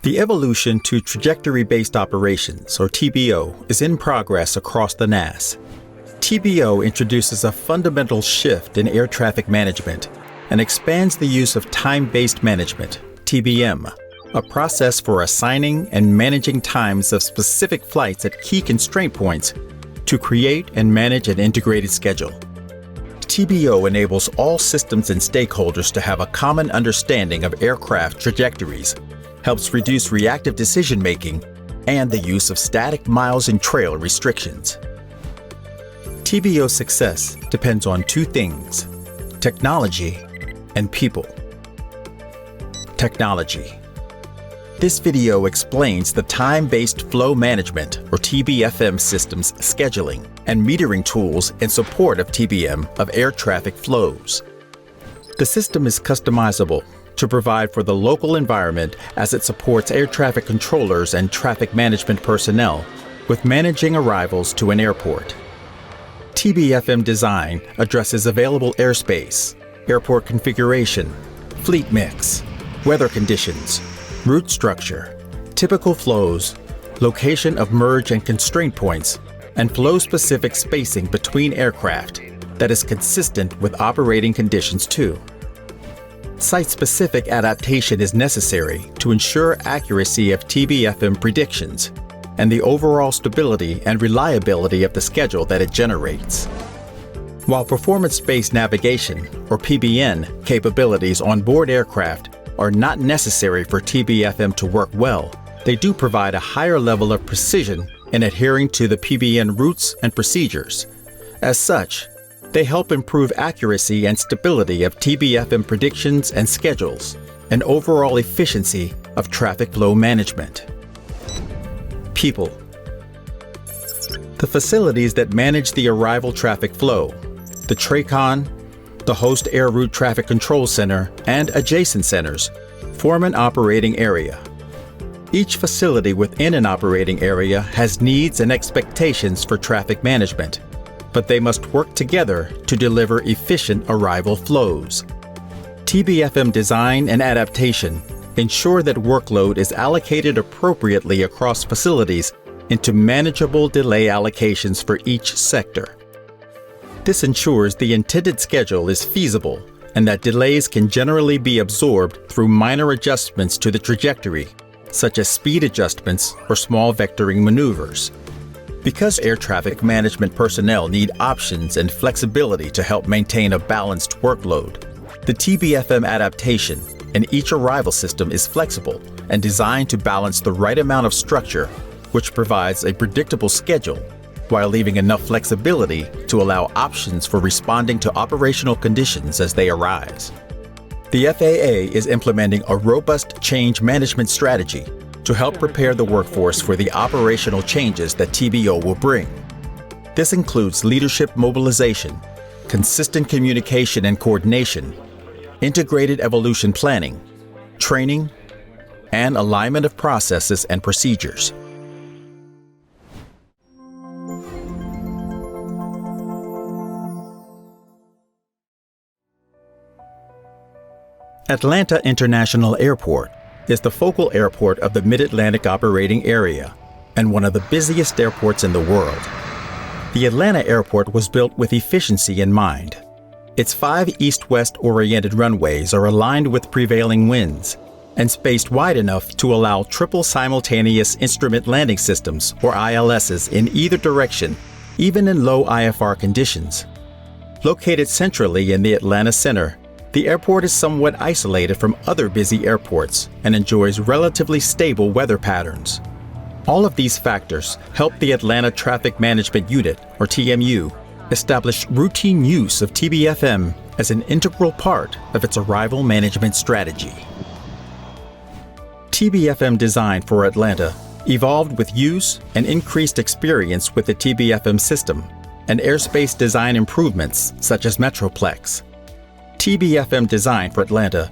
The evolution to trajectory-based operations, or TBO, is in progress across the NAS. TBO introduces a fundamental shift in air traffic management and expands the use of time-based management, TBM, a process for assigning and managing times of specific flights at key constraint points to create and manage an integrated schedule. TBO enables all systems and stakeholders to have a common understanding of aircraft trajectories, helps reduce reactive decision-making, and the use of static miles and trail restrictions. TBO success depends on two things: technology and people. Technology. This video explains the time-based flow management, or TBFM system's scheduling and metering tools in support of TBM of air traffic flows. The system is customizable to provide for the local environment as it supports air traffic controllers and traffic management personnel with managing arrivals to an airport. TBFM design addresses available airspace, airport configuration, fleet mix, weather conditions, route structure, typical flows, location of merge and constraint points, and flow-specific spacing between aircraft that is consistent with operating conditions too. Site-specific adaptation is necessary to ensure accuracy of TBFM predictions and the overall stability and reliability of the schedule that it generates. While performance-based navigation, or PBN, capabilities on board aircraft are not necessary for TBFM to work well, they do provide a higher level of precision in adhering to the PBN routes and procedures. As such, they help improve accuracy and stability of TBFM predictions and schedules, and overall efficiency of traffic flow management. People. The facilities that manage the arrival traffic flow, the TRACON, the Host Air Route Traffic Control Center, and adjacent centers, form an operating area. Each facility within an operating area has needs and expectations for traffic management, but they must work together to deliver efficient arrival flows. TBFM design and adaptation ensure that workload is allocated appropriately across facilities into manageable delay allocations for each sector. This ensures the intended schedule is feasible and that delays can generally be absorbed through minor adjustments to the trajectory, such as speed adjustments or small vectoring maneuvers. Because air traffic management personnel need options and flexibility to help maintain a balanced workload, the TBFM adaptation in each arrival system is flexible and designed to balance the right amount of structure, which provides a predictable schedule, while leaving enough flexibility to allow options for responding to operational conditions as they arise. The FAA is implementing a robust change management strategy to help prepare the workforce for the operational changes that TBO will bring. This includes leadership mobilization, consistent communication and coordination, integrated evolution planning, training, and alignment of processes and procedures. Atlanta International Airport is the focal airport of the Mid-Atlantic operating area and one of the busiest airports in the world. The Atlanta airport was built with efficiency in mind. Its 5 east-west oriented runways are aligned with prevailing winds and spaced wide enough to allow triple simultaneous instrument landing systems, or ILSs, in either direction, even in low IFR conditions. Located centrally in the Atlanta center, the airport is somewhat isolated from other busy airports and enjoys relatively stable weather patterns. All of these factors help the Atlanta Traffic Management Unit, or TMU, establish routine use of TBFM as an integral part of its arrival management strategy. TBFM design for Atlanta evolved with use and increased experience with the TBFM system and airspace design improvements such as Metroplex. TBFM design for Atlanta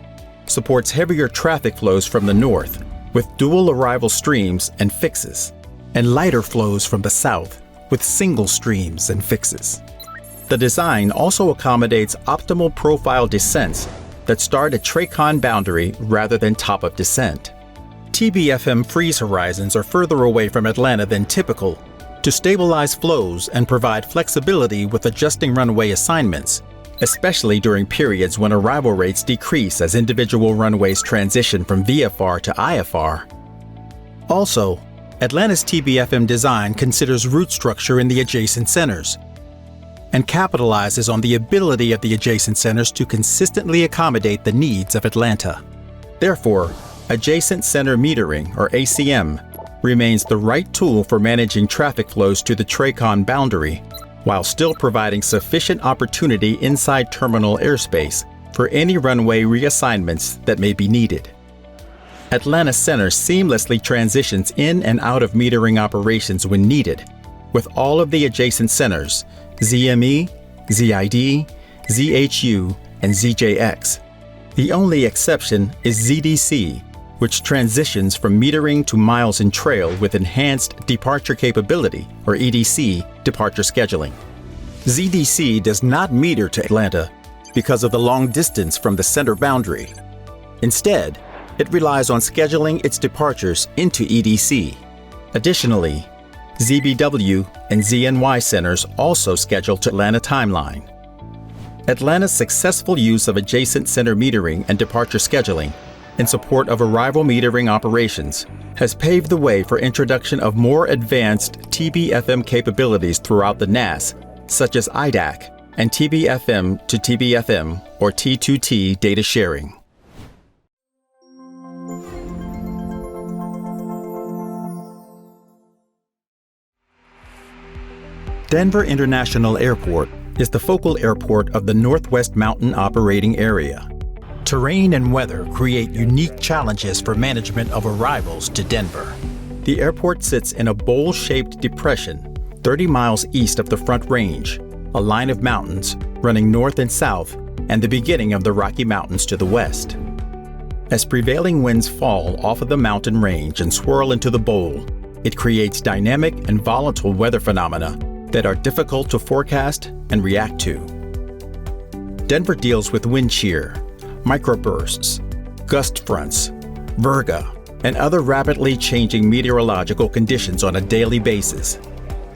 supports heavier traffic flows from the north with dual arrival streams and fixes, and lighter flows from the south with single streams and fixes. The design also accommodates optimal profile descents that start at TRACON boundary rather than top of descent. TBFM freeze horizons are further away from Atlanta than typical to stabilize flows and provide flexibility with adjusting runway assignments, especially during periods when arrival rates decrease as individual runways transition from VFR to IFR. Also, Atlanta's TBFM design considers route structure in the adjacent centers and capitalizes on the ability of the adjacent centers to consistently accommodate the needs of Atlanta. Therefore, adjacent center metering, or ACM, remains the right tool for managing traffic flows to the TRACON boundary, while still providing sufficient opportunity inside terminal airspace for any runway reassignments that may be needed. Atlanta Center seamlessly transitions in and out of metering operations when needed, with all of the adjacent centers, ZME, ZID, ZHU, and ZJX. The only exception is ZDC, which transitions from metering to miles in trail with enhanced departure capability, or EDC, departure scheduling. ZDC does not meter to Atlanta because of the long distance from the center boundary. Instead, it relies on scheduling its departures into EDC. Additionally, ZBW and ZNY centers also schedule to Atlanta timeline. Atlanta's successful use of adjacent center metering and departure scheduling in support of arrival metering operations has paved the way for introduction of more advanced TBFM capabilities throughout the NAS, such as IDAC and TBFM to TBFM or T2T data sharing. Denver International Airport is the focal airport of the Northwest Mountain Operating Area. Terrain and weather create unique challenges for management of arrivals to Denver. The airport sits in a bowl-shaped depression 30 miles east of the Front Range, a line of mountains running north and south, and the beginning of the Rocky Mountains to the west. As prevailing winds fall off of the mountain range and swirl into the bowl, it creates dynamic and volatile weather phenomena that are difficult to forecast and react to. Denver deals with wind shear, microbursts, gust fronts, virga, and other rapidly changing meteorological conditions on a daily basis.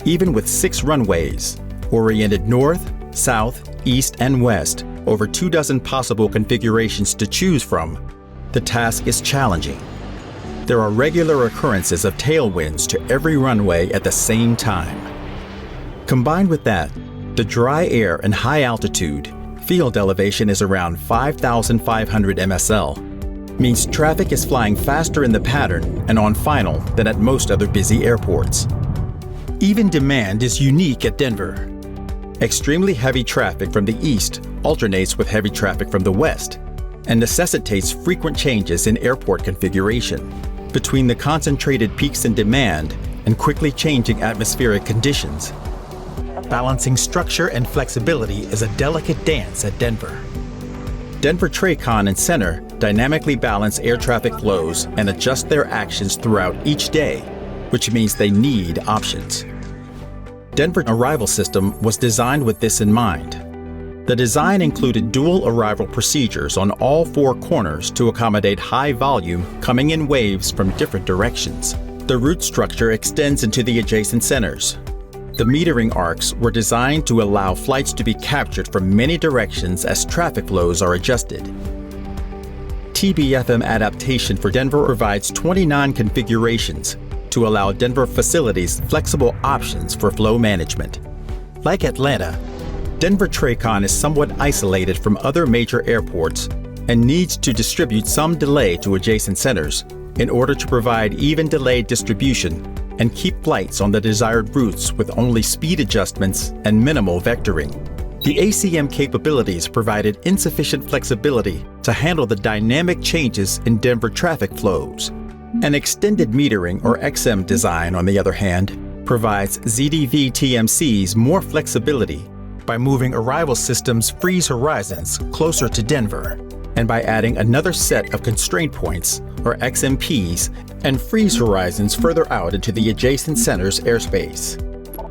Even with 6 runways, oriented north, south, east, and west, over 24 possible configurations to choose from, the task is challenging. There are regular occurrences of tailwinds to every runway at the same time. Combined with that, the dry air and high altitude, field elevation is around 5,500 MSL, means traffic is flying faster in the pattern and on final than at most other busy airports. Even demand is unique at Denver. Extremely heavy traffic from the east alternates with heavy traffic from the west and necessitates frequent changes in airport configuration between the concentrated peaks in demand and quickly changing atmospheric conditions. Balancing structure and flexibility is a delicate dance at Denver. Denver TRACON and Center dynamically balance air traffic flows and adjust their actions throughout each day, which means they need options. Denver arrival system was designed with this in mind. The design included dual arrival procedures on all 4 corners to accommodate high volume coming in waves from different directions. The route structure extends into the adjacent centers. The metering arcs were designed to allow flights to be captured from many directions as traffic flows are adjusted. TBFM adaptation for Denver provides 29 configurations to allow Denver facilities flexible options for flow management. Like Atlanta, Denver TRACON is somewhat isolated from other major airports and needs to distribute some delay to adjacent centers in order to provide even delayed distribution and keep flights on the desired routes with only speed adjustments and minimal vectoring. The ACM capabilities provided insufficient flexibility to handle the dynamic changes in Denver traffic flows. An extended metering or XM design, on the other hand, provides ZDV TMCs more flexibility by moving arrival systems' freeze horizons closer to Denver and by adding another set of constraint points, or XMPs, and freeze horizons further out into the adjacent center's airspace.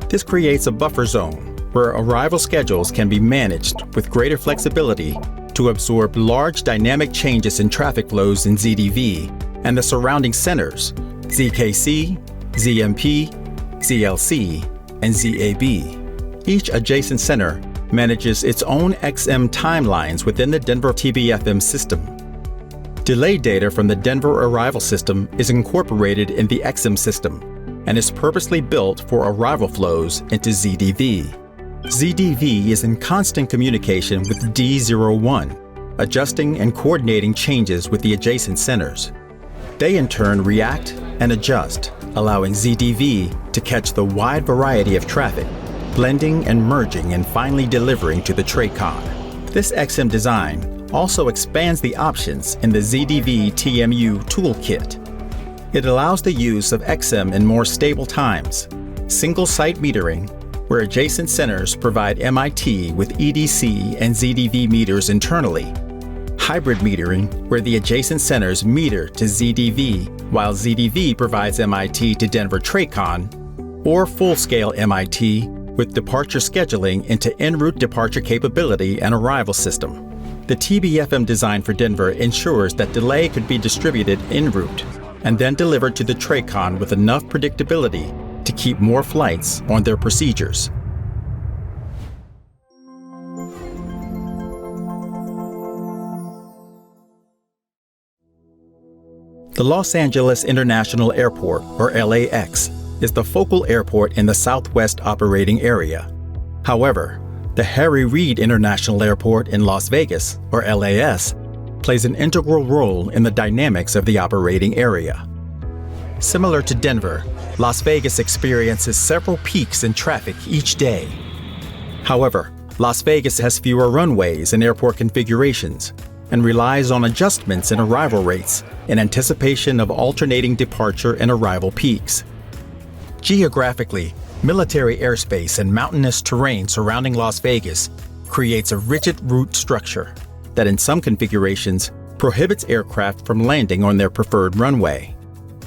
This creates a buffer zone where arrival schedules can be managed with greater flexibility to absorb large dynamic changes in traffic flows in ZDV and the surrounding centers, ZKC, ZMP, ZLC, and ZAB. Each adjacent center manages its own XM timelines within the Denver TBFM system. Delay data from the Denver arrival system is incorporated in the XM system and is purposely built for arrival flows into ZDV. ZDV is in constant communication with D01, adjusting and coordinating changes with the adjacent centers. They in turn react and adjust, allowing ZDV to catch the wide variety of traffic, blending and merging and finally delivering to the TRACON. This XM design also expands the options in the ZDV TMU toolkit. It allows the use of XM in more stable times, single-site metering, where adjacent centers provide MIT with EDC and ZDV meters internally, hybrid metering, where the adjacent centers meter to ZDV while ZDV provides MIT to Denver TRACON, or full-scale MIT with departure scheduling into en route departure capability and arrival system. The TBFM design for Denver ensures that delay could be distributed en route and then delivered to the TRACON with enough predictability to keep more flights on their procedures. The Los Angeles International Airport, or LAX, is the focal airport in the Southwest operating area. However, the Harry Reid International Airport in Las Vegas, or LAS, plays an integral role in the dynamics of the operating area. Similar to Denver, Las Vegas experiences several peaks in traffic each day. However, Las Vegas has fewer runways and airport configurations and relies on adjustments in arrival rates in anticipation of alternating departure and arrival peaks. Geographically, military airspace and mountainous terrain surrounding Las Vegas creates a rigid route structure that in some configurations prohibits aircraft from landing on their preferred runway.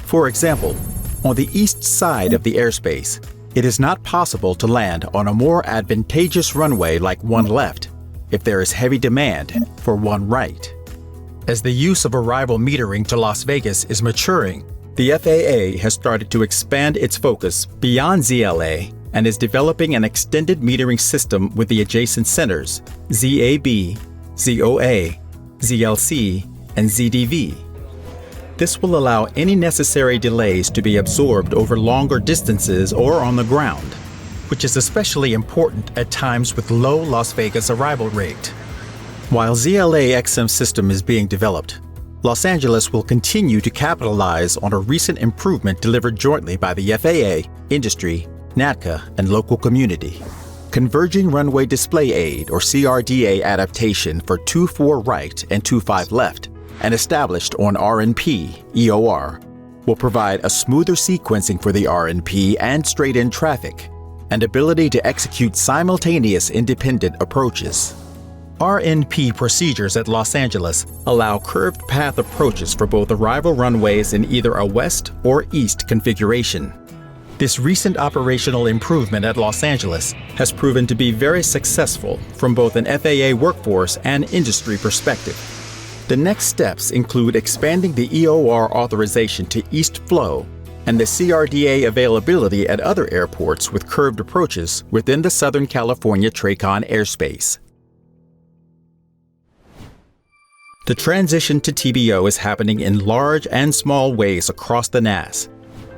For example, on the east side of the airspace, it is not possible to land on a more advantageous runway like one left if there is heavy demand for one right. As the use of arrival metering to Las Vegas is maturing, the FAA has started to expand its focus beyond ZLA and is developing an extended metering system with the adjacent centers, ZAB, ZOA, ZLC, and ZDV. This will allow any necessary delays to be absorbed over longer distances or on the ground, which is especially important at times with low Las Vegas arrival rate. While ZLA XM system is being developed, Los Angeles will continue to capitalize on a recent improvement delivered jointly by the FAA, industry, NATCA, and local community. Converging Runway Display Aid, or CRDA adaptation for 2-4 right and 2-5 left, and established on RNP, EOR, will provide a smoother sequencing for the RNP and straight-in traffic, and ability to execute simultaneous independent approaches. RNP procedures at Los Angeles allow curved path approaches for both arrival runways in either a west or east configuration. This recent operational improvement at Los Angeles has proven to be very successful from both an FAA workforce and industry perspective. The next steps include expanding the EOR authorization to east flow and the CRDA availability at other airports with curved approaches within the Southern California TRACON airspace. The transition to TBO is happening in large and small ways across the NAS.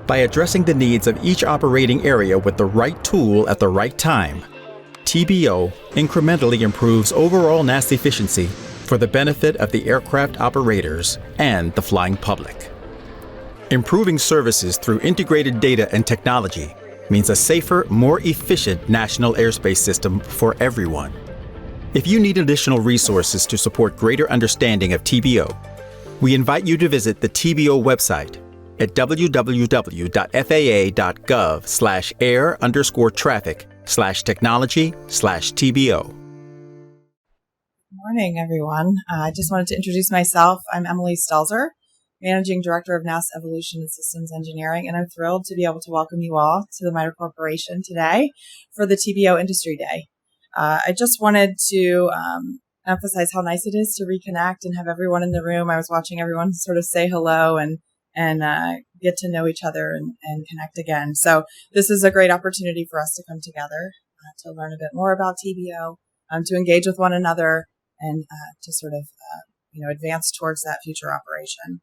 By addressing the needs of each operating area with the right tool at the right time, TBO incrementally improves overall NAS efficiency for the benefit of the aircraft operators and the flying public. Improving services through integrated data and technology means a safer, more efficient national airspace system for everyone. If you need additional resources to support greater understanding of TBO, we invite you to visit the TBO website at www.faa.gov/air_traffic/technology/TBO. Good morning, everyone. I just wanted to introduce myself. I'm Emily Stelzer, Managing Director of NAS Evolution and Systems Engineering, and I'm thrilled to be able to welcome you all to the MITRE Corporation today for the TBO Industry Day. I just wanted to emphasize how nice it is to reconnect and have everyone in the room. I was watching everyone sort of say hello and get to know each other and connect again. So this is a great opportunity for us to come together to learn a bit more about TBO, to engage with one another, and to sort of advance towards that future operation.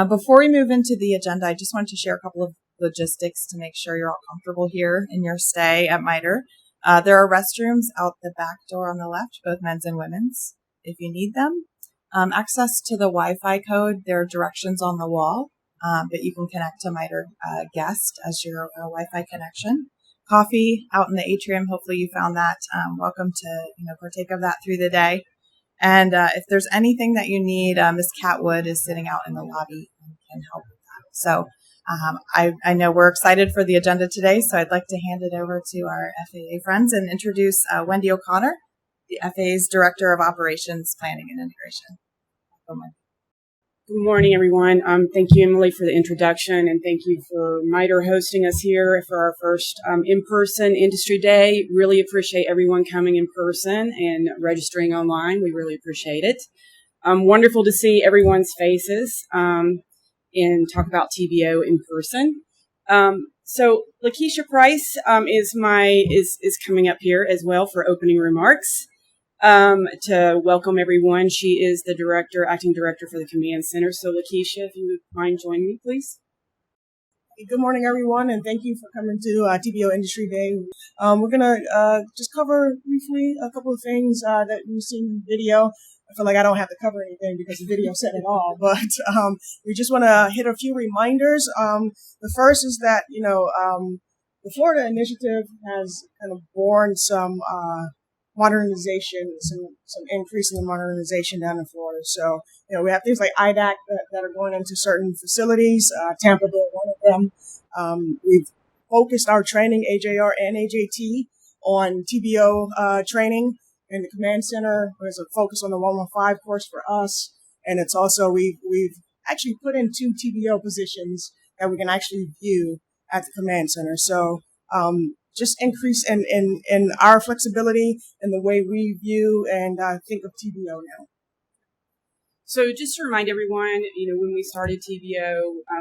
Before we move into the agenda, I just wanted to share a couple of logistics to make sure you're all comfortable here in your stay at MITRE. There are restrooms out the back door on the left, both men's and women's, if you need them. Access to the Wi-Fi code, there are directions on the wall, but you can connect to MITRE Guest as your Wi-Fi connection. Coffee out in the atrium, hopefully you found that. Welcome to partake of that through the day. And if there's anything that you need, Ms. Catwood is sitting out in the lobby and can help with that. So I know we're excited for the agenda today, so I'd like to hand it over to our FAA friends and introduce Wendy O'Connor, the FAA's Director of Operations, Planning and Integration. Welcome. Good morning, everyone. Thank you, Emily, for the introduction, and thank you for MITRE hosting us here for our first in-person industry day. Really appreciate everyone coming in person and registering online. We really appreciate it. Wonderful to see everyone's faces and talk about TBO in person. So Lakeisha Price is coming up here as well for opening remarks. To welcome everyone. She is the acting director for the command center. So Lakeisha, if you would mind joining me, please. Good morning, everyone, and thank you for coming to TBO Industry Day. We're going to just cover briefly a couple of things that we've seen in the video. I feel like I don't have to cover anything because the video said it all, but we just want to hit a few reminders. The first is that, the Florida Initiative has kind of borne some modernization, some increase in the modernization down in Florida. So, we have things like IDAC that are going into certain facilities, Tampa being one of them. We've focused our training, AJR and AJT, on TBO training in the command center. There's a focus on the 115 course for us. And it's also, we've actually put in 2 TBO positions that we can actually view at the command center. So, just increase in our flexibility in the way we view and think of TBO now. So just to remind everyone, when we started TBO,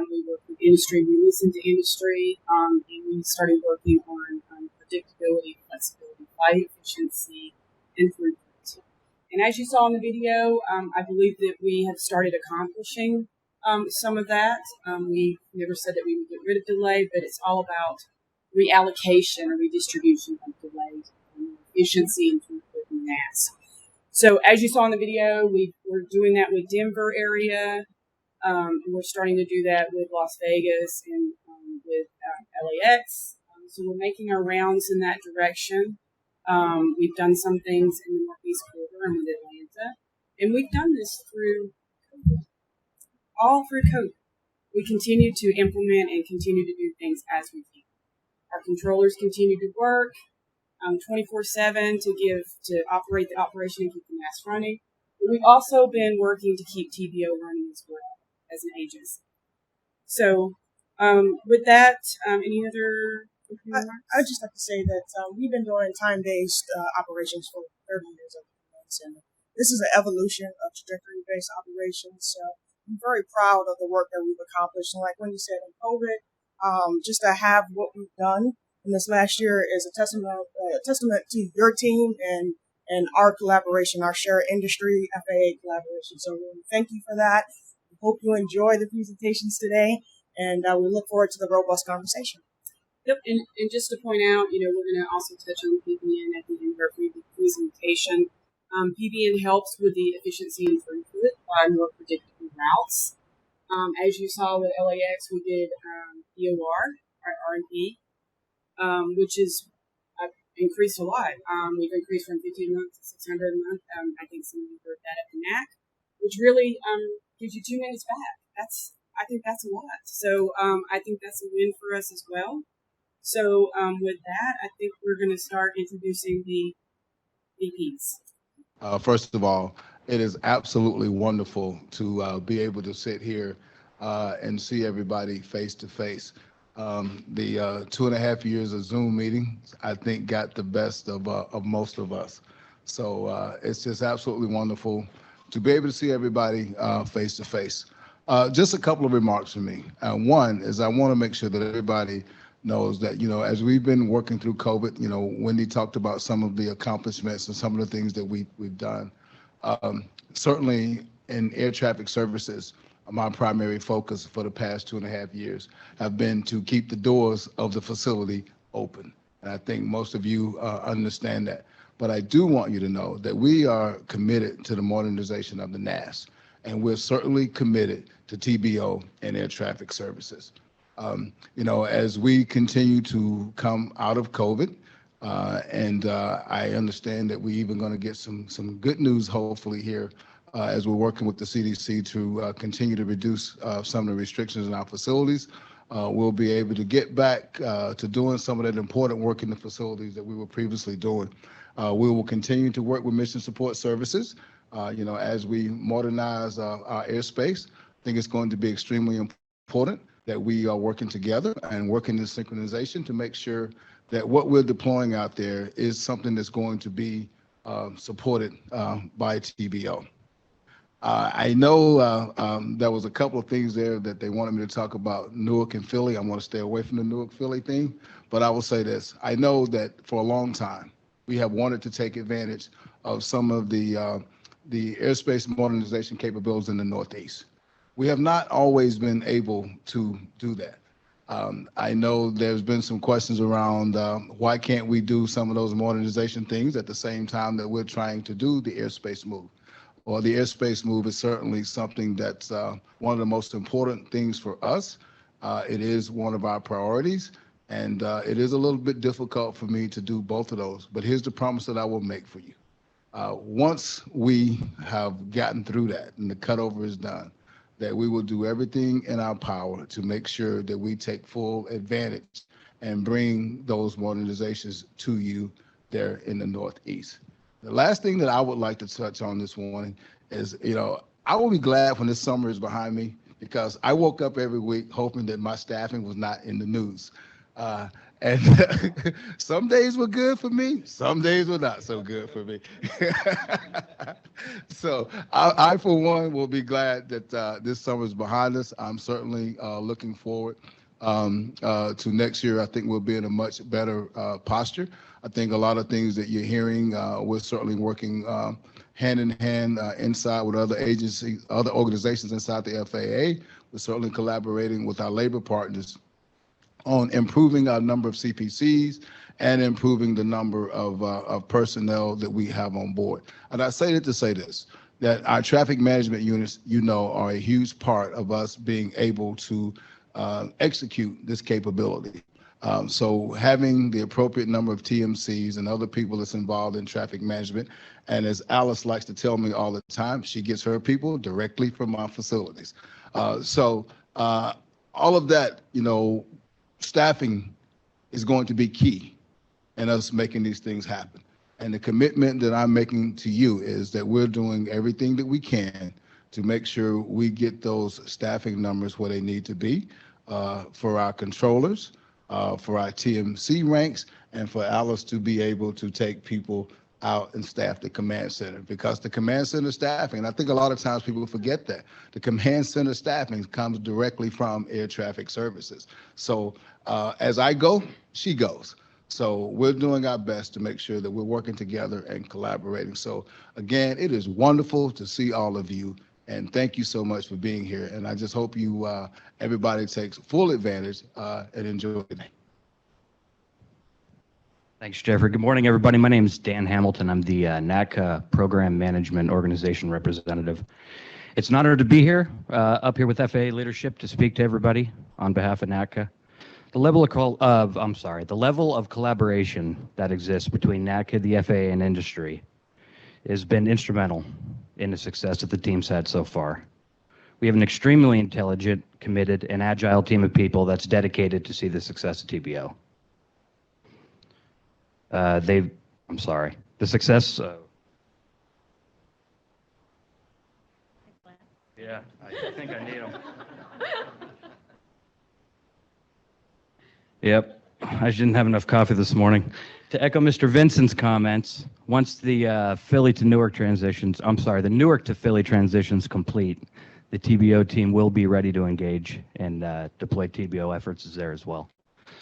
we worked with industry, we listened to industry, and we started working on predictability, flexibility, flight efficiency, and throughput. And as you saw in the video, I believe that we have started accomplishing some of that. We never said that we would get rid of delay, but it's all about reallocation or redistribution of delays, efficiency, and throughput and mass. So as you saw in the video, we're doing that with Denver area. We're starting to do that with Las Vegas and with LAX. So we're making our rounds in that direction. We've done some things in the Northeast Corridor and with Atlanta. And we've done this through COVID, all through COVID. We continue to implement and continue to do things as we can. Our controllers continue to work 24/7 to operate the operation and keep the mass running. But we've also been working to keep TBO running as well as an agency. So with that, any other? I'd just like to say that we've been doing time-based operations for 30 years at the command center. This is an evolution of trajectory-based operations. So I'm very proud of the work that we've accomplished. And like when you said in COVID, just to have what we've done in this last year is a testament to your team and our collaboration, our shared industry FAA collaboration. So thank you for that. We hope you enjoy the presentations today, and we look forward to the robust conversation. Yep, and just to point out, we're going to also touch on PBN at the end of our presentation. PBN helps with the efficiency and throughput by more predictable routes. As you saw with LAX, we did EOR, our R&D, which is increased a lot. We've increased from 15 a month to 600 a month. I think some of you heard that at the NAC, which really gives you 2 minutes back. I think that's a lot. So I think that's a win for us as well. So with that, I think we're going to start introducing the VPs. First of all, it is absolutely wonderful to be able to sit here and see everybody face to face. The 2.5 years of Zoom meetings, I think, got the best of most of us. So it's just absolutely wonderful to be able to see everybody face to face. Just a couple of remarks from me. One is I want to make sure that everybody knows that, as we've been working through COVID, Wendy talked about some of the accomplishments and some of the things that we've done. Certainly in air traffic services, my primary focus for the past 2.5 years have been to keep the doors of the facility open. And I think most of you understand that. But I do want you to know that we are committed to the modernization of the NAS, and we're certainly committed to TBO and air traffic services. As we continue to come out of COVID, and I understand that we're even going to get some good news, hopefully, here as we're working with the CDC to continue to reduce some of the restrictions in our facilities. We'll be able to get back to doing some of that important work in the facilities that we were previously doing. We will continue to work with Mission Support Services, as we modernize our airspace. I think it's going to be extremely important that we are working together and working in synchronization to make sure that what we're deploying out there is something that's going to be supported by TBO. I know there was a couple of things there that they wanted me to talk about Newark and Philly. I want to stay away from the Newark-Philly thing, but I will say this. I know that for a long time, we have wanted to take advantage of some of the airspace modernization capabilities in the Northeast. We have not always been able to do that. I know there's been some questions around why can't we do some of those modernization things at the same time that we're trying to do the airspace move. Well, the airspace move is certainly something that's one of the most important things for us. It is one of our priorities, and it is a little bit difficult for me to do both of those. But here's the promise that I will make for you. Once we have gotten through that and the cutover is done, that we will do everything in our power to make sure that we take full advantage and bring those modernizations to you there in the Northeast. The last thing that I would like to touch on this morning is, I will be glad when this summer is behind me, because I woke up every week hoping that my staffing was not in the news. And some days were good for me, some days were not so good for me. So I, for one, will be glad that this summer is behind us. I'm certainly looking forward to next year. I think we'll be in a much better posture. I think a lot of things that you're hearing, we're certainly working hand in hand inside with other agencies, other organizations inside the FAA. We're certainly collaborating with our labor partners on improving our number of CPCs and improving the number of personnel that we have on board. And I say that to say this, that our traffic management units, are a huge part of us being able to execute this capability. So having the appropriate number of TMCs and other people that's involved in traffic management, and as Alice likes to tell me all the time, she gets her people directly from our facilities. So all of that, staffing is going to be key in us making these things happen. And the commitment that I'm making to you is that we're doing everything that we can to make sure we get those staffing numbers where they need to be for our controllers, for our TMC ranks, and for Alice to be able to take people out and staff the command center, because the command center staffing, and I think a lot of times people forget that, the command center staffing comes directly from air traffic services. So as I go, she goes. So we're doing our best to make sure that we're working together and collaborating. So again, it is wonderful to see all of you, and thank you so much for being here. And I just hope you, everybody takes full advantage and enjoy the day. Thanks, Jeffrey. Good morning, everybody. My name is Dan Hamilton. I'm the NACA Program Management Organization Representative. It's an honor to be here, up here with FAA leadership to speak to everybody on behalf of NACA. The level of collaboration that exists between NACA, the FAA, and industry has been instrumental in the success that the team's had so far. We have an extremely intelligent, committed, and agile team of people that's dedicated to see the success of TBO. The success. Yeah, I think I need them. Yep, I didn't have enough coffee this morning. To echo Mr. Vincent's comments, once the Philly to Newark transitions, I'm sorry, the Newark to Philly transitions complete, the TBO team will be ready to engage and deploy TBO efforts there as well.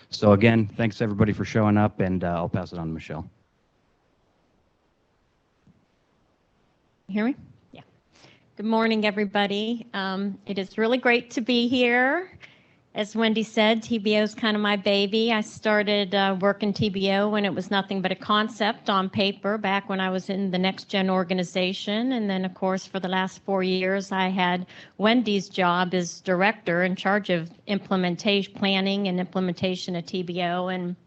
So again, thanks everybody for showing up, and I'll pass it on to Michelle. Hear me? Yeah. Good morning, everybody. It is really great to be here. As Wendy said, TBO is kind of my baby. I started working TBO when it was nothing but a concept on paper back when I was in the Next Gen organization. And then, of course, for the last 4 years, I had Wendy's job as director in charge of implementation, planning and implementation of TBO. And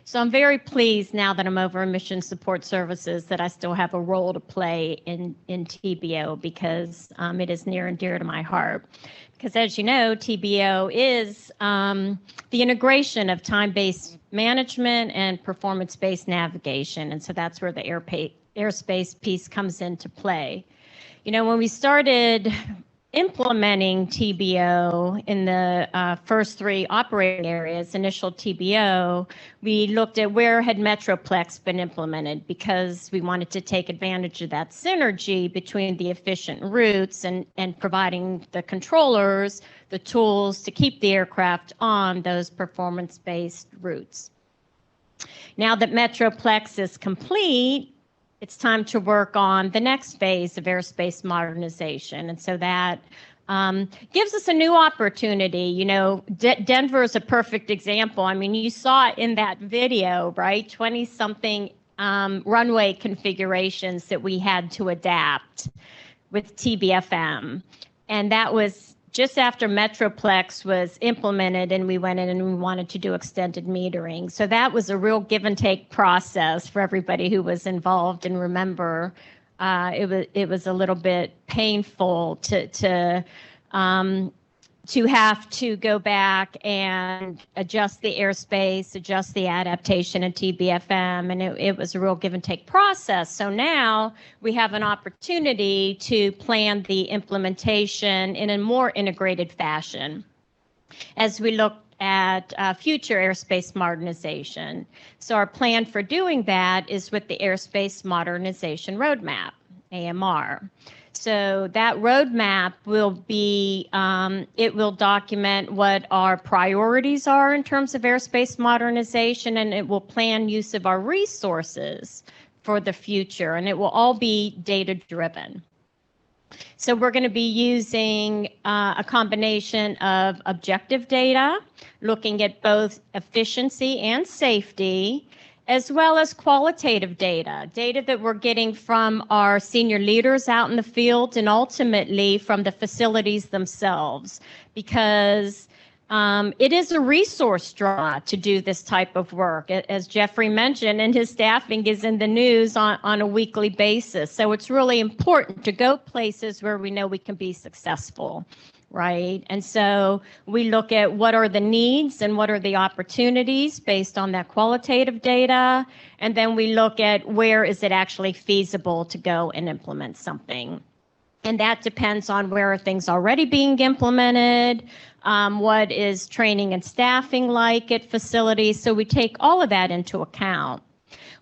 so I'm very pleased now that I'm over in Mission Support Services that I still have a role to play in TBO because it is near and dear to my heart. Because as you know, TBO is the integration of time-based management and performance-based navigation. And so that's where the airspace piece comes into play. You know, when we started implementing TBO in the first 3 operating areas, initial TBO, we looked at where had Metroplex been implemented because we wanted to take advantage of that synergy between the efficient routes and providing the controllers the tools to keep the aircraft on those performance-based routes. Now that Metroplex is complete, it's time to work on the next phase of airspace modernization. And so that gives us a new opportunity. You know, Denver is a perfect example. I mean, you saw it in that video, right? 20-something runway configurations that we had to adapt with TBFM. And that was just after Metroplex was implemented and we went in and we wanted to do extended metering. So that was a real give and take process for everybody who was involved. And remember, it was a little bit painful to have to go back and adjust the airspace, adjust the adaptation in TBFM, and it was a real give and take process. So now we have an opportunity to plan the implementation in a more integrated fashion as we look at future airspace modernization. So our plan for doing that is with the Airspace Modernization Roadmap, AMR. So that roadmap will be, it will document what our priorities are in terms of airspace modernization, and it will plan use of our resources for the future, and it will all be data-driven. So we're going to be using a combination of objective data, looking at both efficiency and safety, as well as qualitative data that we're getting from our senior leaders out in the field and ultimately from the facilities themselves, because it is a resource draw to do this type of work, as Jeffrey mentioned, and his staffing is in the news on a weekly basis. So it's really important to go places where we know we can be successful. Right. And so we look at what are the needs and what are the opportunities based on that qualitative data. And then we look at where is it actually feasible to go and implement something. And that depends on where are things already being implemented, what is training and staffing like at facilities. So we take all of that into account.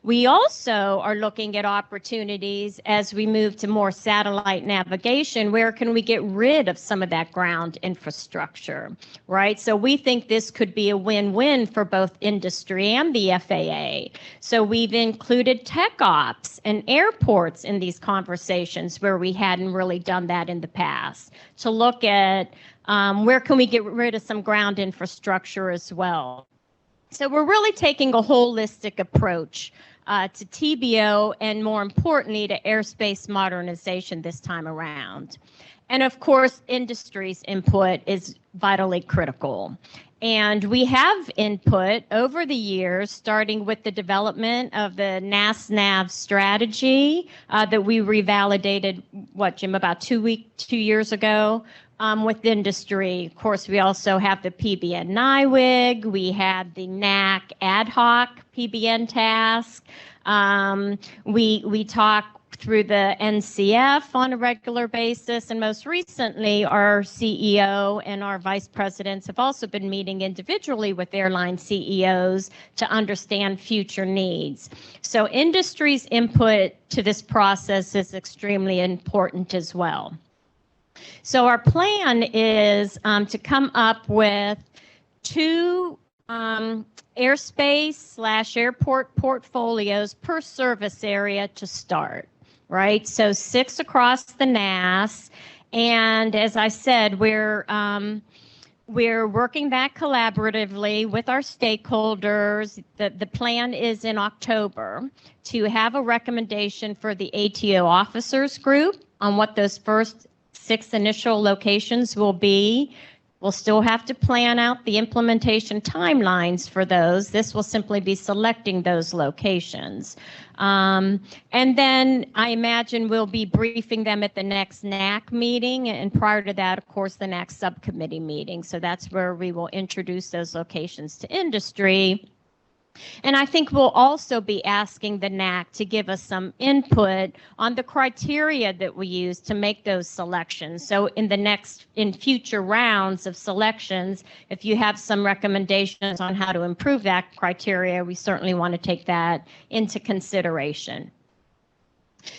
We also are looking at opportunities as we move to more satellite navigation. Where can we get rid of some of that ground infrastructure, right? So we think this could be a win-win for both industry and the FAA. So we've included tech ops and airports in these conversations where we hadn't really done that in the past, to look at where can we get rid of some ground infrastructure as well. So we're really taking a holistic approach to TBO and, more importantly, to airspace modernization this time around. And of course, industry's input is vitally critical. And we have input over the years, starting with the development of the NASNAV strategy that we revalidated, what, Jim, about 2 years ago. With industry. Of course, we also have the PBN NIWIG. We have the NAC ad hoc PBN task. We talk through the NCF on a regular basis. And most recently, our CEO and our vice presidents have also been meeting individually with airline CEOs to understand future needs. So industry's input to this process is extremely important as well. So our plan is to come up with 2 airspace/airport portfolios per service area to start, right? So 6 across the NAS. And as I said, we're working that collaboratively with our stakeholders. The plan is in October to have a recommendation for the ATO officers group on what those first 6 initial locations will be. We'll still have to plan out the implementation timelines for those. This will simply be selecting those locations. And then I imagine we'll be briefing them at the next NAC meeting. And prior to that, of course, the NAC subcommittee meeting. So that's where we will introduce those locations to industry. And I think we'll also be asking the NAC to give us some input on the criteria that we use to make those selections. So in future rounds of selections, if you have some recommendations on how to improve that criteria, we certainly want to take that into consideration.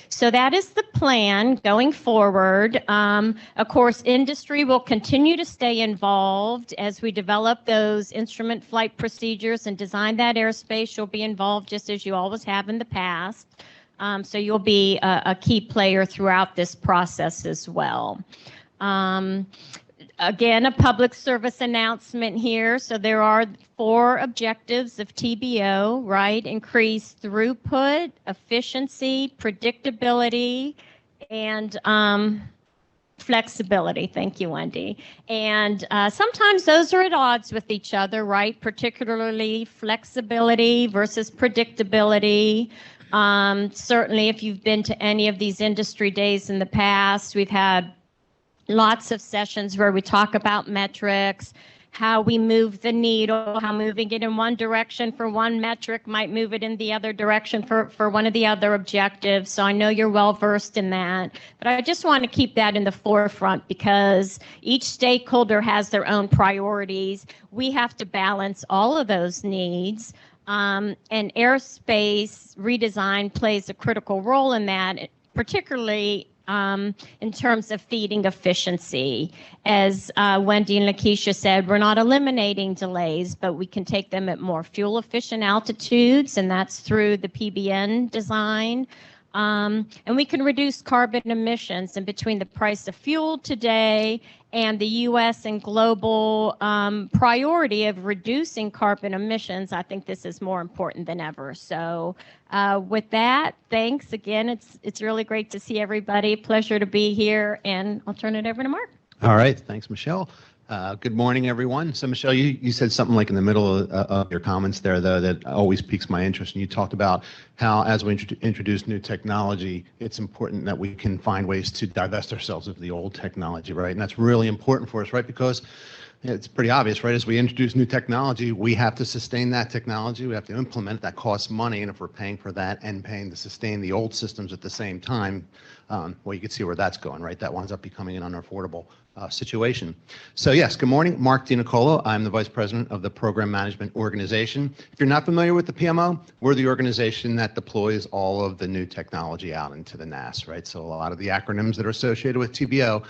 So that is the plan going forward. Of course, industry will continue to stay involved as we develop those instrument flight procedures and design that airspace. You'll be involved just as you always have in the past. So you'll be a key player throughout this process as well. Again, a public service announcement here. So there are 4 objectives of TBO, right? Increase throughput, efficiency, predictability, and flexibility. Thank you, Wendy. And sometimes those are at odds with each other, right? Particularly flexibility versus predictability. Certainly, if you've been to any of these industry days in the past, we've had lots of sessions where we talk about metrics, how we move the needle, how moving it in one direction for one metric might move it in the other direction for one of the other objectives. So I know you're well versed in that, but I just want to keep that in the forefront because each stakeholder has their own priorities. We have to balance all of those needs. And airspace redesign plays a critical role in that, particularly in terms of feeding efficiency. As Wendy and Lakeisha said, we're not eliminating delays, but we can take them at more fuel efficient altitudes, and that's through the PBN design. And we can reduce carbon emissions. And between the price of fuel today and the U.S. and global priority of reducing carbon emissions, I think this is more important than ever. So with that, thanks again. It's really great to see everybody. Pleasure to be here, and I'll turn it over to Mark. All right, thanks, Michelle. Good morning, everyone. So, Michelle, you said something like in the middle of your comments there, though, that always piques my interest. And you talked about how, as we introduce new technology, it's important that we can find ways to divest ourselves of the old technology, right? And that's really important for us, right? Because it's pretty obvious, right? As we introduce new technology, we have to sustain that technology. We have to implement it. That costs money. And if we're paying for that and paying to sustain the old systems at the same time, well, you can see where that's going, right? That winds up becoming an unaffordable situation. So yes, good morning. Mark DiNicolo. I'm the Vice President of the Program Management Organization. If you're not familiar with the PMO, we're the organization that deploys all of the new technology out into the NAS, right? So a lot of the acronyms that are associated with TBO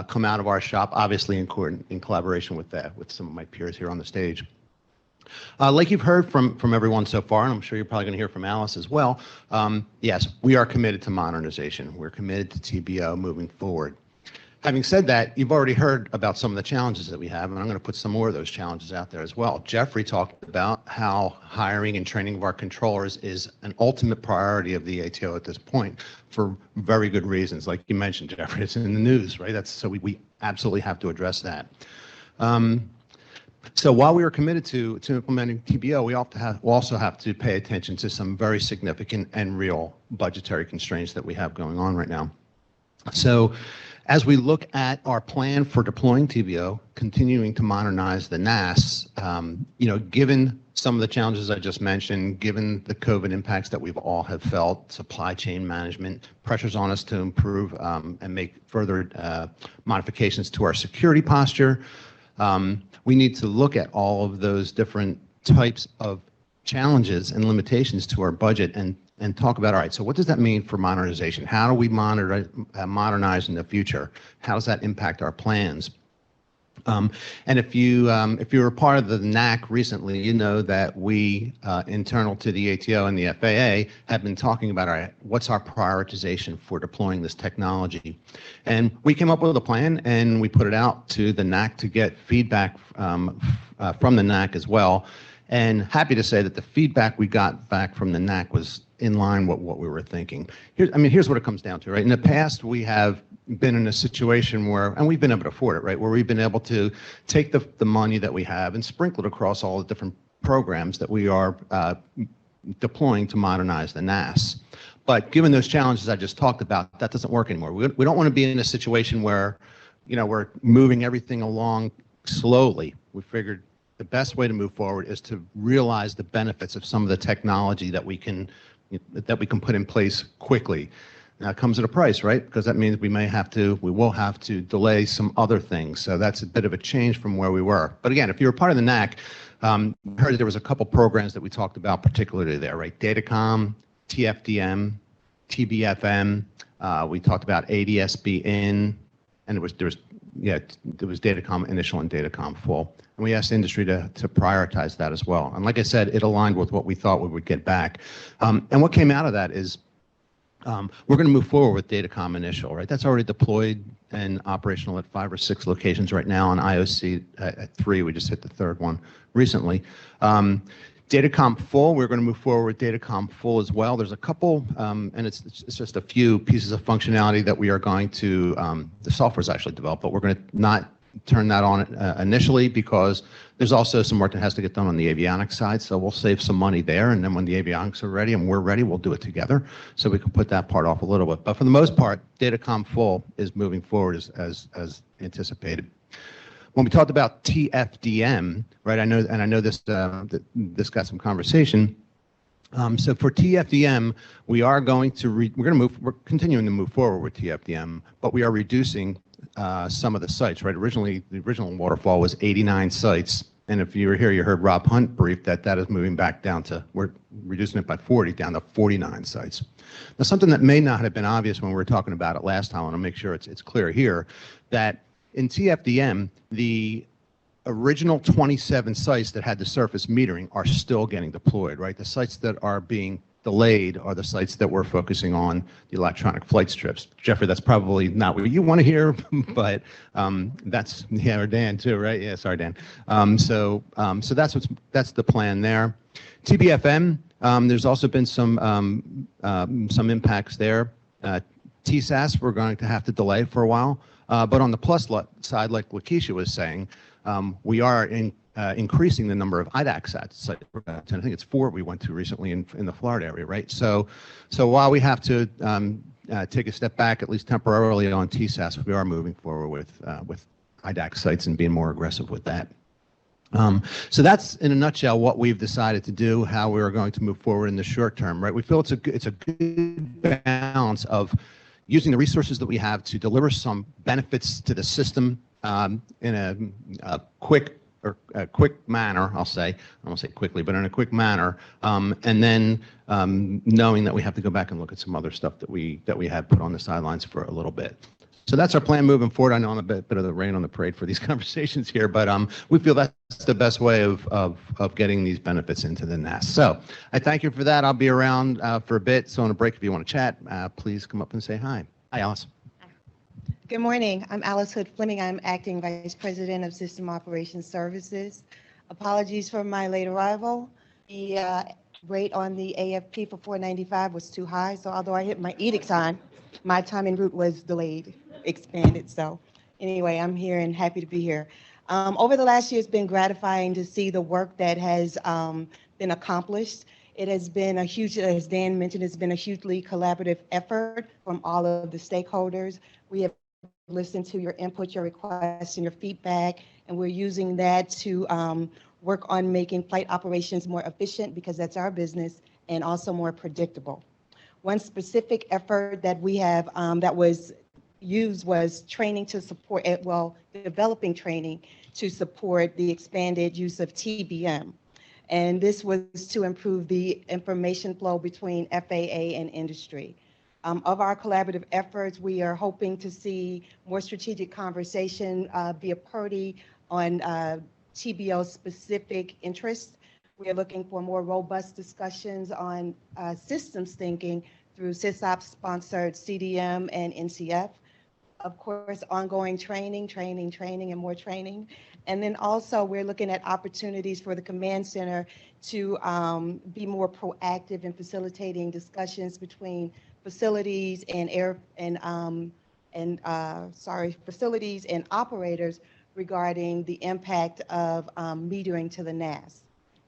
come out of our shop, obviously in collaboration with some of my peers here on the stage. Like you've heard from everyone so far, and I'm sure you're probably going to hear from Alice as well, yes, we are committed to modernization. We're committed to TBO moving forward. Having said that, you've already heard about some of the challenges that we have, and I'm going to put some more of those challenges out there as well. Jeffrey talked about how hiring and training of our controllers is an ultimate priority of the ATO at this point for very good reasons. Like you mentioned, Jeffrey, it's in the news, right? So we absolutely have to address that. So while we are committed to implementing TBO, we also have to pay attention to some very significant and real budgetary constraints that we have going on right now. So As we look at our plan for deploying TBO, continuing to modernize the NAS, given some of the challenges I just mentioned, given the COVID impacts that we've all have felt, supply chain management, pressures on us to improve and make further modifications to our security posture, we need to look at all of those different types of challenges and limitations to our budget and talk about, all right, so what does that mean for modernization? How do we modernize in the future? How does that impact our plans? And if you were part of the NAC recently, you know that we, internal to the ATO and the FAA, have been talking about, all right, what's our prioritization for deploying this technology? And we came up with a plan and we put it out to the NAC to get feedback from the NAC as well. And happy to say that the feedback we got back from the NAC was in line with what we were thinking. Here's what it comes down to, right? In the past, we have been in a situation where, and we've been able to afford it, right? Where we've been able to take the money that we have and sprinkle it across all the different programs that we are deploying to modernize the NAS. But given those challenges I just talked about, that doesn't work anymore. We don't want to be in a situation where, we're moving everything along slowly. We figured the best way to move forward is to realize the benefits of some of the technology that we can put in place quickly. Now it comes at a price, right? Because that means we will have to delay some other things. So that's a bit of a change from where we were. But again, if you were part of the NAC, you heard there was a couple programs that we talked about particularly there, right? Datacom, TFDM, TBFM. We talked about ADSB in, and there was Datacom initial and Datacom full. And we asked industry to prioritize that as well. And like I said, it aligned with what we thought we would get back. And what came out of that is we're going to move forward with Datacom initial, right? That's already deployed and operational at 5 or 6 locations right now on IOC at 3. We just hit the 3rd one recently. Datacom full, we're going to move forward with Datacom full as well. There's a couple, and it's just a few pieces of functionality that we are going to, the software is actually developed, but we're going to not turn that on initially because there's also some work that has to get done on the avionics side. So we'll save some money there. And then when the avionics are ready and we're ready, we'll do it together. So we can put that part off a little bit. But for the most part, Datacom full is moving forward as anticipated. When we talked about TFDM, right? I know this got some conversation. So for TFDM, we're continuing to move forward with TFDM, but we are reducing some of the sites, right? Originally, the original waterfall was 89 sites. And if you were here, you heard Rob Hunt brief that is moving back down to, we're reducing it by 40 down to 49 sites. Now, something that may not have been obvious when we were talking about it last time, I want to make sure it's clear here, that in TFDM, the original 27 sites that had the surface metering are still getting deployed, right? The sites that are being delayed are the sites that we're focusing on the electronic flight strips. Jeffrey, that's probably not what you want to hear, but that's, yeah, or Dan too, right? Yeah, sorry, Dan. So that's the plan there. TBFM, there's also been some impacts there. TSAS, we're going to have to delay for a while. But on the plus side, like Lakeisha was saying, we are increasing the number of IDAC sites. And I think it's 4 we went to recently in the Florida area, right? So while we have to take a step back, at least temporarily on TSAS, we are moving forward with IDAC sites and being more aggressive with that. So that's in a nutshell what we've decided to do, how we're going to move forward in the short term, right? We feel it's a good balance of using the resources that we have to deliver some benefits to the system in a quick manner, I'll say. I won't say quickly, but in a quick manner, and then knowing that we have to go back and look at some other stuff that we had put on the sidelines for a little bit. So that's our plan moving forward. I know I'm a bit of the rain on the parade for these conversations here, but we feel that's the best way of getting these benefits into the NAS. So I thank you for that. I'll be around for a bit. So on a break, if you want to chat, please come up and say hi. Hi, Alice. Good morning. I'm Alice Hood Fleming. I'm Acting Vice President of System Operations Services. Apologies for my late arrival. The rate on the AFP for 495 was too high, so although I hit my edict time, my time en route was delayed, expanded. So anyway, I'm here and happy to be here. Over the last year, it's been gratifying to see the work that has been accomplished. It has been a huge, as Dan mentioned, it's been a hugely collaborative effort from all of the stakeholders. We have listened to your input, your requests, and your feedback, and we're using that to work on making flight operations more efficient, because that's our business, and also more predictable. One specific effort that we have that was used was training to support, developing training to support the expanded use of TBM. And this was to improve the information flow between FAA and industry. Of our collaborative efforts, we are hoping to see more strategic conversation via PERDI on TBO specific interests. We are looking for more robust discussions on systems thinking through SysOps-sponsored CDM and NCF. Of course, ongoing training, and more training. And then also we're looking at opportunities for the command center to be more proactive in facilitating discussions between facilities and facilities and operators regarding the impact of metering to the NAS.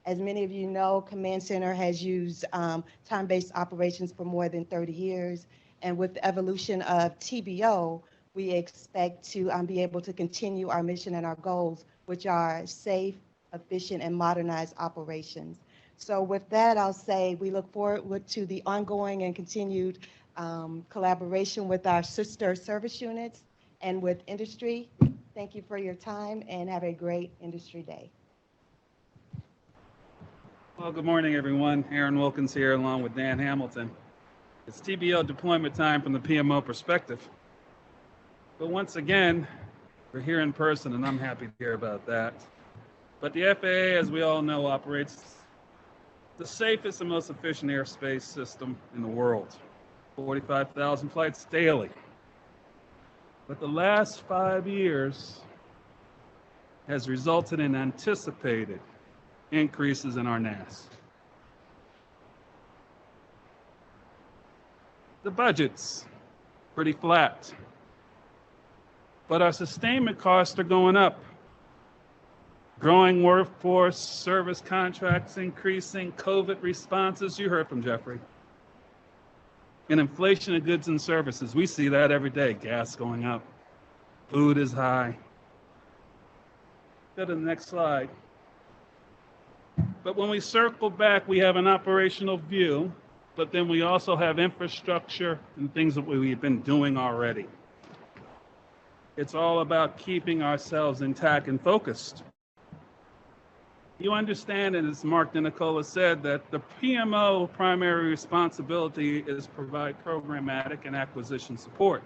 As many of you know, Command Center has used time-based operations for more than 30 years. And with the evolution of TBO, we expect to be able to continue our mission and our goals, which are safe, efficient, and modernized operations. So with that, I'll say we look forward to the ongoing and continued collaboration with our sister service units and with industry. Thank you for your time, and have a great Industry Day. Well, good morning, everyone. Aaron Wilkins here, along with Dan Hamilton. It's TBO deployment time from the PMO perspective. But once again, we're here in person, and I'm happy to hear about that. But the FAA, as we all know, operates the safest and most efficient airspace system in the world. 45,000 flights daily. But the last 5 years has resulted in anticipated increases in our NAS. The budget's pretty flat, but our sustainment costs are going up. Growing workforce, service contracts increasing, COVID responses, you heard from Jeffrey. And inflation of goods and services, we see that every day. Gas going up, food is high. Go to the next slide. But when we circle back, we have an operational view, but then we also have infrastructure and things that we've been doing already. It's all about keeping ourselves intact and focused. You understand, and as Mark DeNicola said, that the PMO primary responsibility is provide programmatic and acquisition support.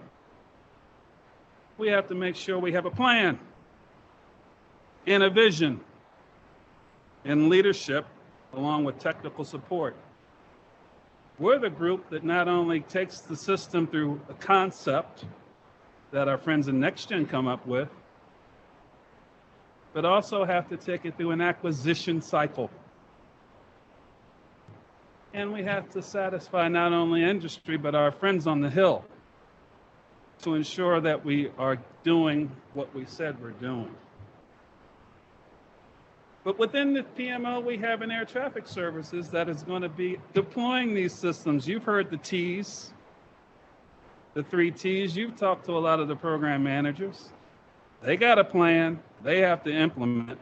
We have to make sure we have a plan and a vision and leadership along with technical support. We're the group that not only takes the system through a concept that our friends in NextGen come up with, but also have to take it through an acquisition cycle. And we have to satisfy not only industry, but our friends on the Hill to ensure that we are doing what we said we're doing. But within the PMO, we have an air traffic services that is going to be deploying these systems. You've heard the T's, the 3 T's. You've talked to a lot of the program managers. They got a plan. They have to implement.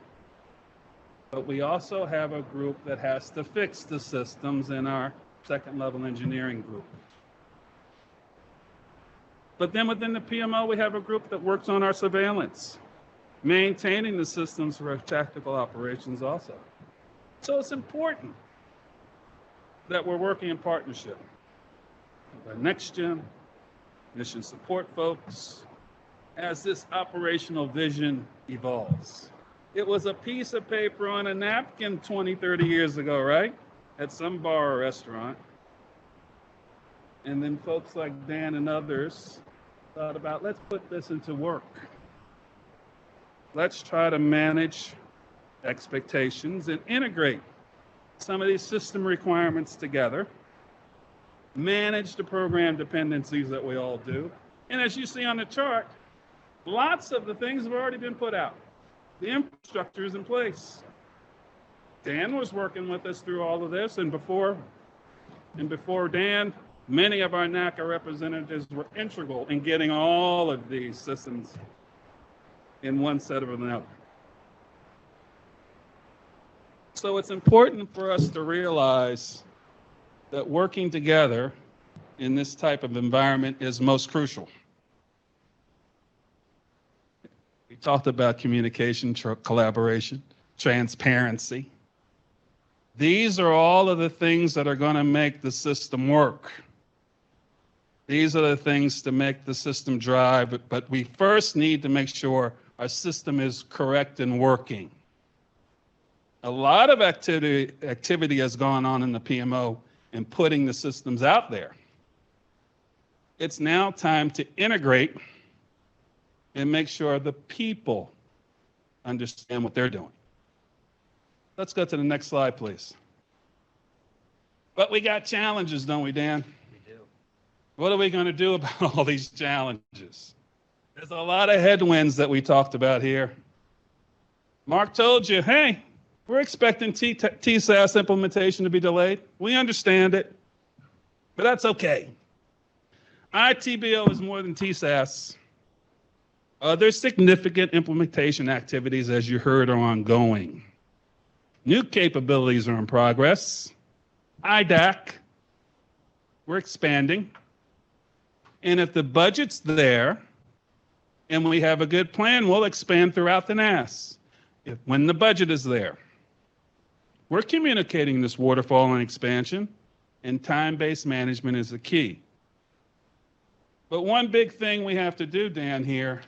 But we also have a group that has to fix the systems in our second level engineering group. But then within the PMO, we have a group that works on our surveillance, maintaining the systems for our tactical operations also. So it's important that we're working in partnership with our NextGen, mission support folks, as this operational vision evolves. It was a piece of paper on a napkin 20, 30 years ago, right? At some bar or restaurant. And then folks like Dan and others thought about, let's put this into work. Let's try to manage expectations and integrate some of these system requirements together, manage the program dependencies that we all do. And as you see on the chart, lots of the things have already been put out. The infrastructure is in place. Dan was working with us through all of this, and before Dan, Many of our NACA representatives were integral in getting all of these systems in one set of another. So it's important for us to realize that working together in this type of environment is most crucial. We talked about communication, collaboration, transparency. These are all of the things that are going to make the system work. These are the things to make the system drive, but we first need to make sure our system is correct and working. A lot of activity has gone on in the PMO in putting the systems out there. It's now time to integrate and make sure the people understand what they're doing. Let's go to the next slide, please. But we got challenges, don't we, Dan? We do. What are we going to do about all these challenges? There's a lot of headwinds that we talked about here. Mark told you, hey, we're expecting TSAS implementation to be delayed. We understand it, but that's okay. TBO is more than TSAS. Other significant implementation activities, as you heard, are ongoing. New capabilities are in progress. IDAC, we're expanding. And if the budget's there and we have a good plan, we'll expand throughout the NAS when the budget is there. We're communicating this waterfall and expansion, and time-based management is the key. But one big thing we have to do, Dan, here,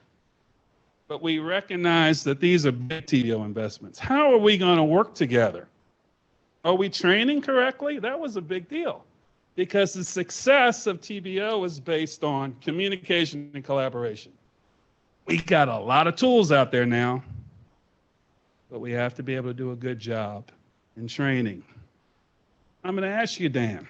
but we recognize that these are big TBO investments. How are we going to work together? Are we training correctly? That was a big deal because the success of TBO is based on communication and collaboration. We got a lot of tools out there now, but we have to be able to do a good job in training. I'm going to ask you, Dan,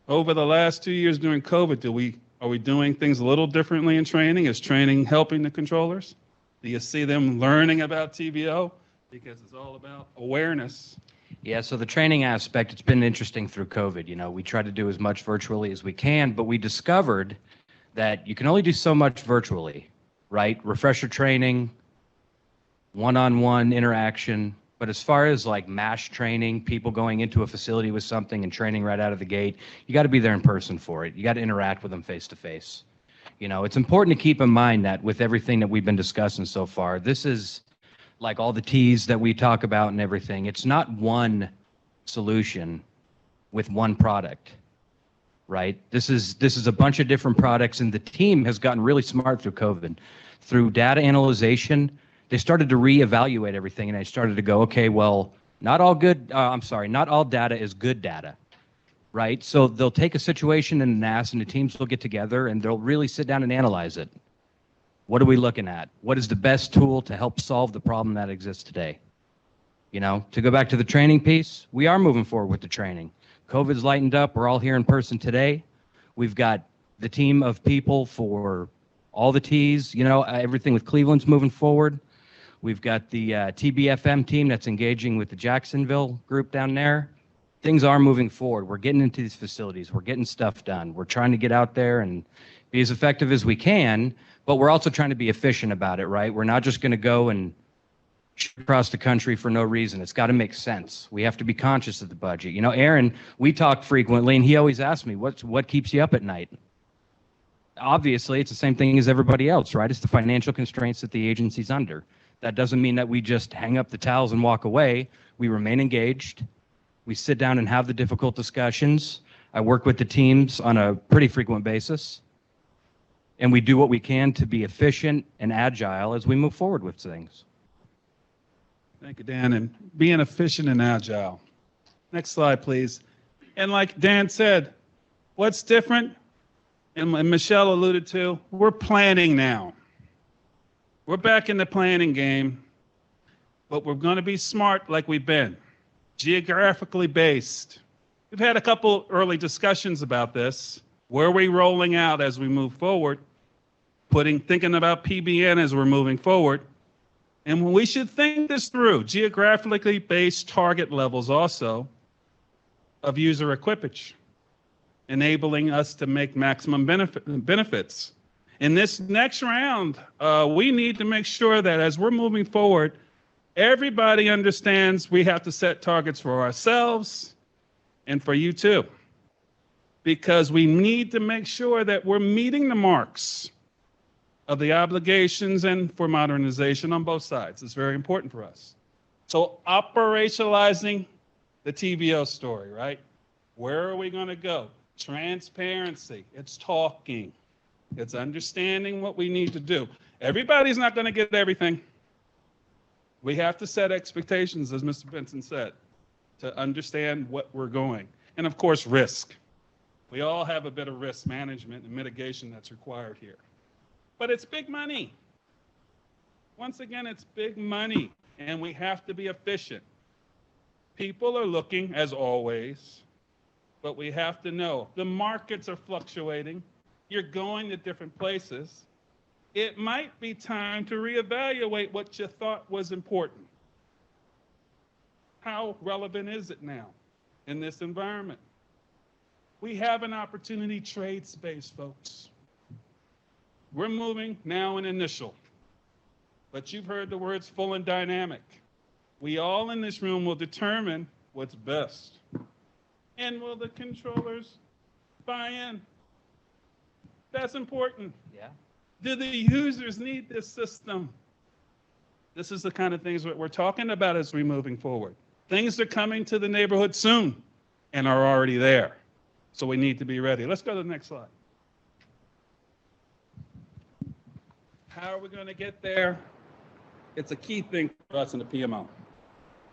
over the last 2 years during COVID, are we doing things a little differently in training? Is training helping the controllers? Do you see them learning about TBO? Because it's all about awareness. Yeah, so the training aspect, it's been interesting through COVID. You know, we try to do as much virtually as we can, but we discovered that you can only do so much virtually, right? Refresher training, one-on-one interaction. But as far as like MASH training, people going into a facility with something and training right out of the gate, you got to be there in person for it. You got to interact with them face to face. You know, it's important to keep in mind that with everything that we've been discussing so far, this is like all the T's that we talk about and everything. It's not one solution with one product, right? This is a bunch of different products, and the team has gotten really smart through COVID. Through data analyzation, they started to reevaluate everything, and they started to go, okay, well, not all data is good data, right? So they'll take a situation in NAS, and the teams will get together, and they'll really sit down and analyze it. What are we looking at? What is the best tool to help solve the problem that exists today? You know, to go back to the training piece, we are moving forward with the training. COVID's lightened up. We're all here in person today. We've got the team of people for all the T's, you know, everything with Cleveland's moving forward. We've got the TBFM team that's engaging with the Jacksonville group down there. Things are moving forward. We're getting into these facilities. We're getting stuff done. We're trying to get out there and be as effective as we can, but we're also trying to be efficient about it, right? We're not just going to go and across the country for no reason. It's got to make sense. We have to be conscious of the budget. You know, Aaron, we talk frequently, and he always asks me, what keeps you up at night? Obviously, it's the same thing as everybody else, right? It's the financial constraints that the agency's under. That doesn't mean that we just hang up the towels and walk away. We remain engaged. We sit down and have the difficult discussions. I work with the teams on a pretty frequent basis. And we do what we can to be efficient and agile as we move forward with things. Thank you, Dan. And being efficient and agile. Next slide, please. And like Dan said, what's different, and Michelle alluded to, we're planning now. We're back in the planning game, but we're going to be smart like we've been, geographically based. We've had a couple early discussions about this. Where are we rolling out as we move forward? Thinking about PBN as we're moving forward. And we should think this through, geographically based target levels also of user equipage. enabling us to make maximum benefits. In this next round, we need to make sure that as we're moving forward, everybody understands we have to set targets for ourselves and for you too, because we need to make sure that we're meeting the marks of the obligations and for modernization on both sides. It's very important for us. So operationalizing the TBO story, right? Where are we going to go? Transparency. It's talking. It's understanding what we need to do. Everybody's not going to get everything. We have to set expectations, as Mr. Benson said, to understand what we're going. And of course, risk. We all have a bit of risk management and mitigation that's required here. But it's big money. Once again, it's big money, and we have to be efficient. People are looking, as always, but we have to know the markets are fluctuating. You're going to different places. It might be time to reevaluate what you thought was important. How relevant is it now in this environment? We have an opportunity trade space, folks. We're moving now in initial, but you've heard the words full and dynamic. We all in this room will determine what's best. And will the controllers buy in? That's important. Yeah. Do the users need this system? This is the kind of things that we're talking about as we're moving forward. Things are coming to the neighborhood soon and are already there. So we need to be ready. Let's go to the next slide. How are we going to get there? It's a key thing for us in the PMO.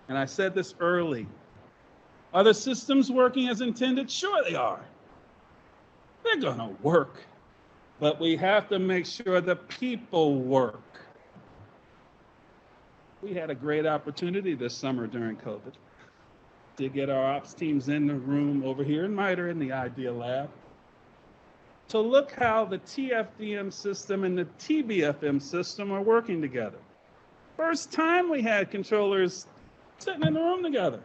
And I said this early. Are the systems working as intended? Sure they are. They're going to work. But we have to make sure the people work. We had a great opportunity this summer during COVID to get our ops teams in the room over here in MITRE in the IDEA lab to look how the TFDM system and the TBFM system are working together. First time we had controllers sitting in the room together,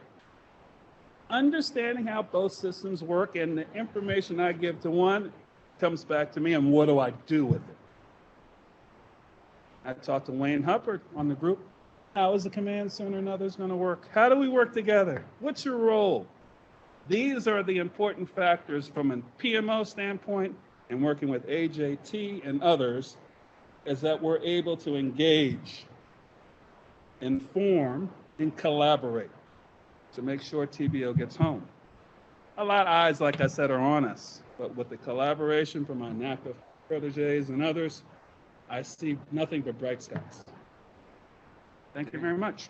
understanding how both systems work, and the information I give to one comes back to me, and what do I do with it? I talked to Wayne Huppert on the group. How is the command center and others going to work? How do we work together? What's your role? These are the important factors from a PMO standpoint, and working with AJT and others, is that we're able to engage, inform, and collaborate to make sure TBO gets home. A lot of eyes, like I said, are on us, but with the collaboration from my NACA proteges and others, I see nothing but bright skies. Thank you very much.